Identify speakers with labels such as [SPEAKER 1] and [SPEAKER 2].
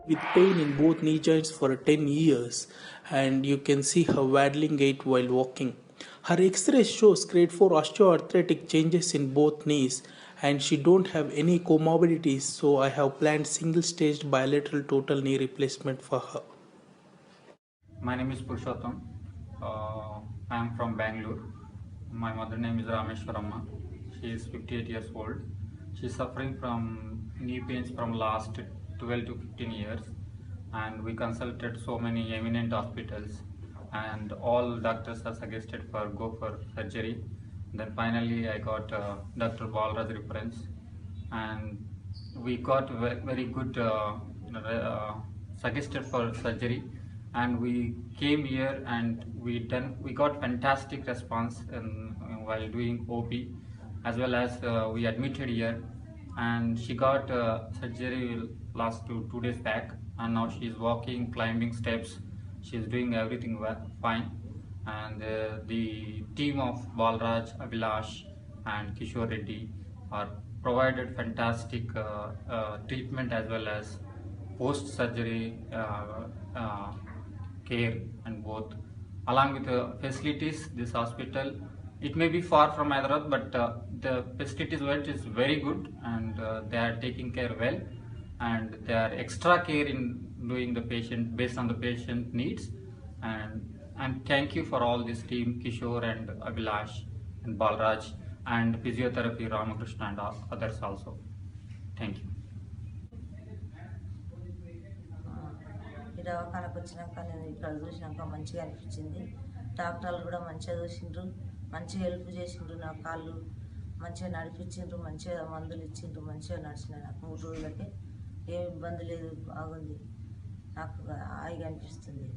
[SPEAKER 1] with pain in both knee joints for 10 years, and you can see her waddling gait while walking. Her x-rays shows grade 4 osteoarthritic changes in both knees, and she don't have any comorbidities, so I have planned single staged bilateral total knee replacement for her.
[SPEAKER 2] My name is Purushottam. I am from Bangalore. My mother name is Rameshwaramma. She is 58 years old. She is suffering from knee pains from last 12 to 15 years, and we consulted so many eminent hospitals, and all doctors are suggested for go for surgery. Then finally I got Dr. Balaraju reference, and we got very good suggested for surgery, and we came here and we got fantastic response while doing OP, as well as we admitted here, and she got surgery last 2 days back, and now she is walking, climbing steps, she is doing everything fine. And the team of Balraj, Abhilash and Kishore Reddy are provided fantastic treatment as well as post-surgery care, and both along with facilities. This hospital, it may be far from Hyderabad, but the facilities were is very good, and they are taking care well, and they are extra care in doing the patient based on the patient needs. And thank you for all this team, Kishore and Abhilash and Balraj, and physiotherapy Ramakrishna and others also. Thank you.
[SPEAKER 3] ఈ దవాఖానకు వచ్చినాక నేను ఇక్కడ చూసినాక మంచిగా అనిపించింది. డాక్టర్లు కూడా మంచిగా చూసిండ్రు, మంచిగా హెల్ప్ చేసిండ్రు. నా కాళ్ళు మంచిగా నడిపించిండ్రు, మంచిగా మందులు ఇచ్చిండ్రు, మంచిగా నడిచిన. నాకు 3 రోజులకే ఏం ఇబ్బంది లేదు, బాగుంది, నాకు హాయిగా అనిపిస్తుంది.